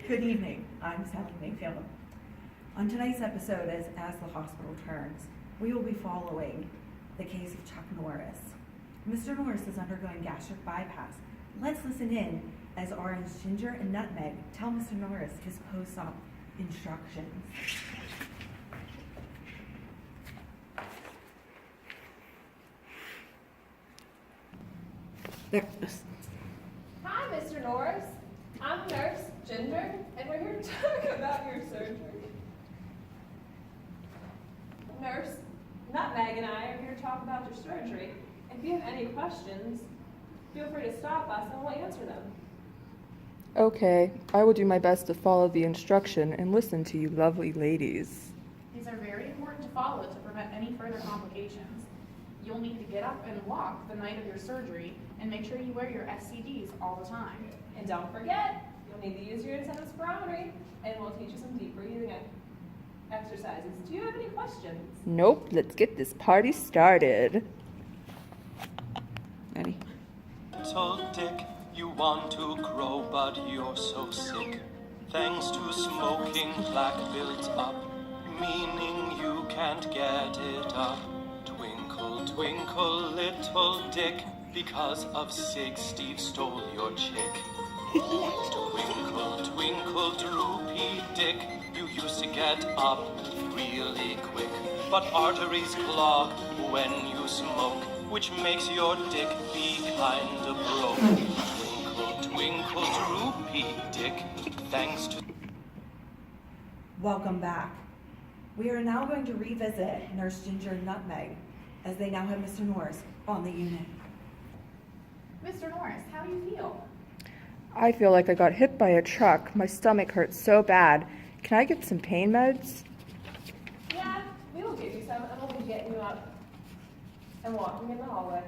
Good evening, I'm Sally Mayfield. On tonight's episode, as the hospital turns, we will be following the case of Chuck Norris. Mr. Norris is undergoing gastric bypass. Let's listen in as Orange, Ginger, and Nutmeg tell Mr. Norris his post-op instructions. Hi, Mr. Norris. I'm Nurse Ginger, and we're here to talk about your surgery. Nurse Nutmeg and I are here to talk about your surgery. If you have any questions, feel free to stop us and we'll answer them. Okay, I will do my best to follow the instruction and listen to you lovely ladies. These are very important to follow to prevent any further complications. You'll need to get up and walk the night of your surgery and make sure you wear your SCDs all the time. And don't forget, you'll need to use your intensive spirometry, and we'll teach you some deep breathing exercises. Do you have any questions? Nope, let's get this party started. Ready? Little Dick, you want to grow, but you're so sick. Thanks to smoking, plaque builds up, meaning you can't get it up. Twinkle, twinkle, little Dick, because of Sig, Steve stole your chick. Twinkle, twinkle, droopy Dick, you used to get up really quick, but arteries clog when you smoke, which makes your dick be kinda broke. Twinkle, twinkle, droopy Dick, thanks to... Welcome back. We are now going to revisit Nurse Ginger and Nutmeg, as they now have Mr. Norris on the unit. Mr. Norris, how do you feel? I feel like I got hit by a truck. My stomach hurts so bad. Can I get some pain meds? Yeah, we will give you some, and we'll be getting you up and walking in the hallway.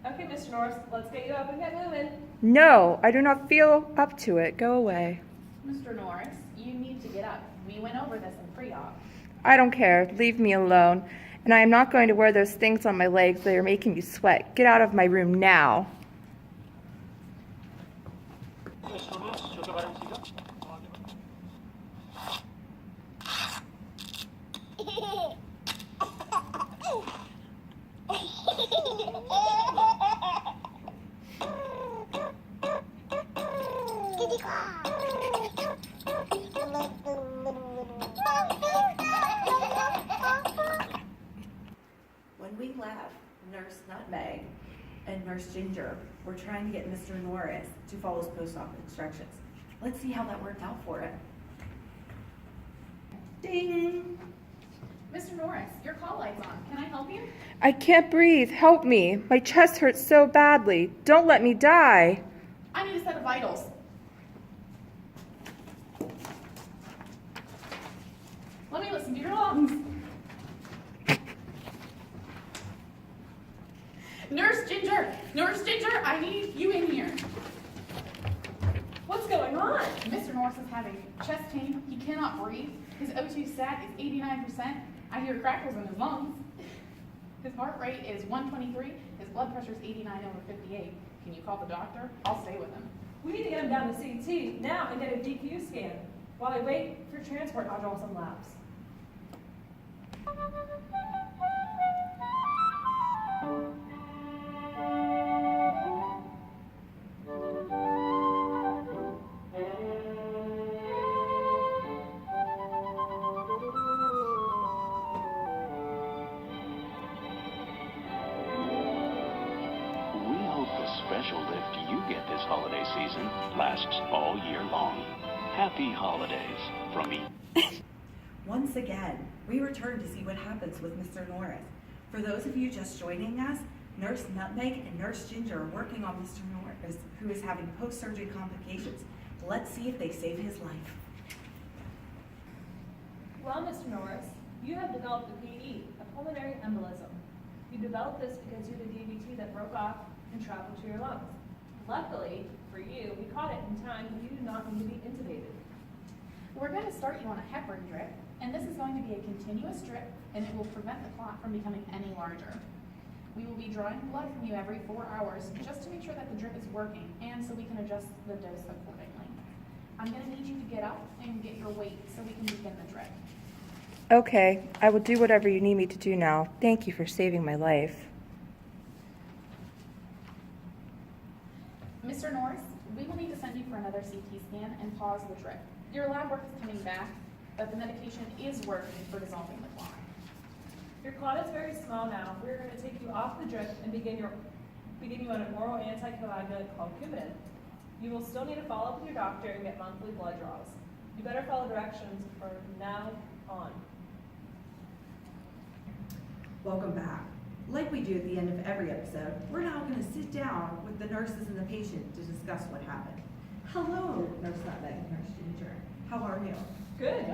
Okay, Mr. Norris, let's get you up and get moving. No, I do not feel up to it. Go away. Mr. Norris, you need to get up. We went over this in pre-op. I don't care. Leave me alone. And I am not going to wear those things on my legs that are making me sweat. Get out of my room now. When we left, Nurse Nutmeg and Nurse Ginger were trying to get Mr. Norris to follow his post-op instructions. Let's see how that worked out for him. Ding! Mr. Norris, your call light's on. Can I help you? I can't breathe. Help me. My chest hurts so badly. Don't let me die. I need a set of vitals. Let me listen to your lungs. Nurse Ginger, I need you in here. What's going on? Mr. Norris is having chest pain. He cannot breathe. His O2 sat is 89%. I hear crackles in his lungs. His heart rate is 123. His blood pressure is 89/58. Can you call the doctor? I'll stay with him. We need to get him down to CT now and get a DQ scan. While I wait for transport, I'll draw some labs. Special lift you get this holiday season lasts all year long. Happy holidays from me. Once again, we return to see what happens with Mr. Norris. For those of you just joining us, Nurse Nutmeg and Nurse Ginger are working on Mr. Norris, who is having post-surgery complications. Let's see if they save his life. Well, Mr. Norris, you have developed a PE, a pulmonary embolism. You developed this because you had a DVT that broke off and traveled to your lungs. Luckily for you, we caught it in time and you do not need to be intubated. We're going to start you on a heparin drip, and this is going to be a continuous drip, and it will prevent the clot from becoming any larger. We will be drawing blood from you every 4 hours just to make sure that the drip is working and so we can adjust the dose accordingly. I'm going to need you to get up and get your weight so we can begin the drip. Okay, I will do whatever you need me to do now. Thank you for saving my life. Mr. Norris, we will need to send you for another CT scan and pause the drip. Your lab work is coming back, but the medication is working for dissolving the clot. Your clot is very small now. We're going to take you off the drip and begin you on an oral anticoagulant called Coumadin. You will still need to follow up with your doctor and get monthly blood draws. You better follow directions from now on. Welcome back. Like we do at the end of every episode, we're now going to sit down with the nurses and the patient to discuss what happened. Hello, Nurse Nutmeg, Nurse Ginger. How are you? Good.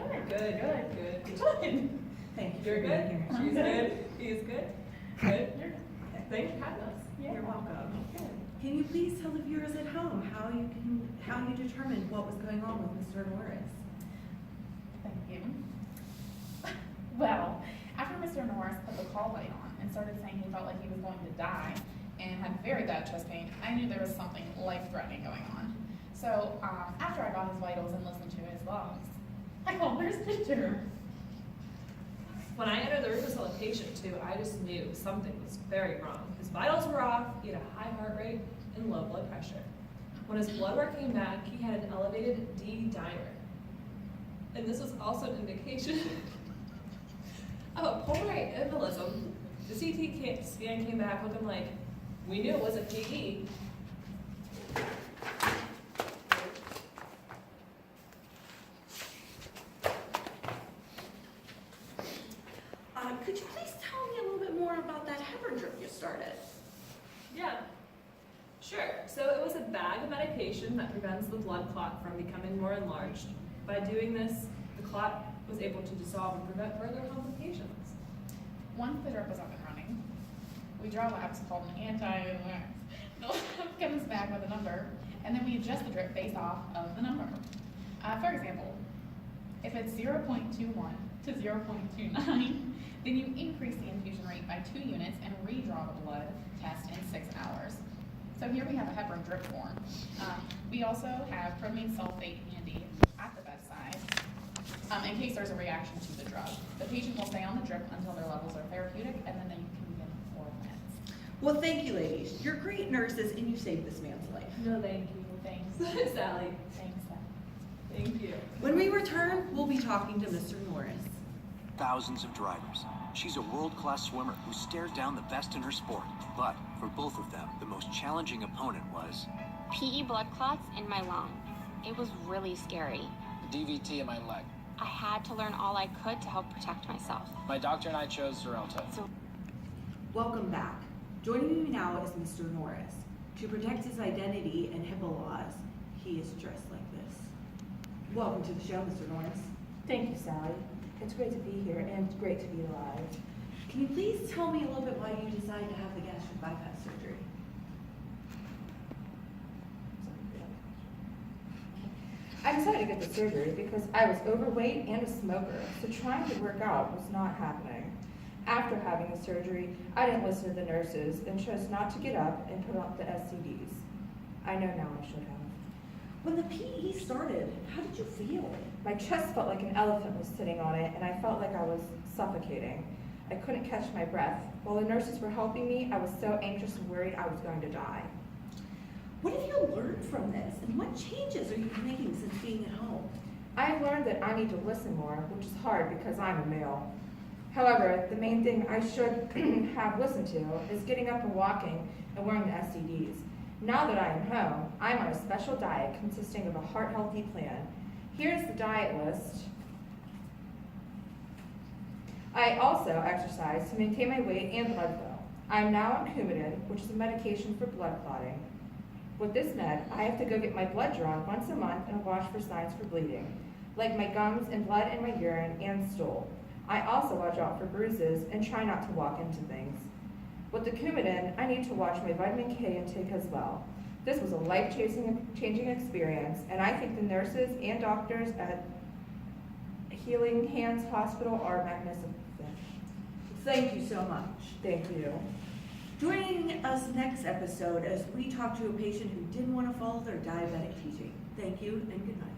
Thank you. You're for good. being here. She's good. He's good. Good. Thanks for having us. You're welcome. Can you please tell the viewers at home how you determined what was going on with Mr. Norris? Thank you. Well, after Mr. Norris put the call light on and started saying he felt like he was going to die and had very bad chest pain, I knew there was something life-threatening going on. So after I got his vitals and listened to his lungs, I called Nurse Ginger. When I entered the room and saw the patient too, I just knew something was very wrong. His vitals were off, he had a high heart rate and low blood pressure. When his blood work came back, he had an elevated D-dimer. And this was also an indication of a pulmonary embolism. The CT scan came back looking like we knew it was a PE. Could you please tell me a little bit more about that heparin drip you started? Yeah, sure. So it was a bag of medication that prevents the blood clot from becoming more enlarged. By doing this, the clot was able to dissolve and prevent further complications. Once the drip was up and running, we draw labs called an anti-wax. The lab comes back with a number, and then we adjust the drip based off of the number. For example, if it's 0.21 to 0.29, then you increase the infusion rate by 2 units and redraw the blood test in 6 hours. So here we have a heparin drip form. We also have propylene sulfate handy at the bedside in case there's a reaction to the drug. The patient will stay on the drip until their levels are therapeutic, and then they can begin oral meds. Well, thank you, ladies. You're great nurses, and you saved this man's life. No, thank you. Thanks. Sally. Thanks, Sally. Thank you. When we return, we'll be talking to Mr. Norris. Thousands of drivers. She's a world-class swimmer who stared down the best in her sport. But for both of them, the most challenging opponent was PE blood clots in my lung. It was really scary. DVT in my leg. I had to learn all I could to help protect myself. My doctor and I chose Xarelto. Welcome back. Joining me now is Mr. Norris. To protect his identity and HIPAA laws, he is dressed like this. Welcome to the show, Mr. Norris. Thank you, Sally. It's great to be here and it's great to be alive. Can you please tell me a little bit why you decided to have the gastric bypass surgery? I decided to get the surgery because I was overweight and a smoker, so trying to work out was not happening. After having the surgery, I didn't listen to the nurses and chose not to get up and put on the SCDs. I know now I should have. When the PE started, how did you feel? My chest felt like an elephant was sitting on it, and I felt like I was suffocating. I couldn't catch my breath. While the nurses were helping me, I was so anxious and worried I was going to die. What have you learned from this, and what changes are you making since being at home? I have learned that I need to listen more, which is hard because I'm a male. However, the main thing I should have listened to is getting up and walking and wearing the SCDs. Now that I am home, I'm on a special diet consisting of a heart-healthy plan. Here's the diet list. I also exercise to maintain my weight and blood flow. I am now on Coumadin, which is a medication for blood clotting. With this med, I have to go get my blood drawn once a month and watch for signs for bleeding, like my gums and blood in my urine and stool. I also watch out for bruises and try not to walk into things. With the Coumadin, I need to watch my vitamin K intake as well. This was a life-changing experience, and I think the nurses and doctors at Healing Hands Hospital are magnificent. Thank you so much. Thank you. Joining us next episode as we talk to a patient who didn't want to follow their diabetic teaching. Thank you and good night.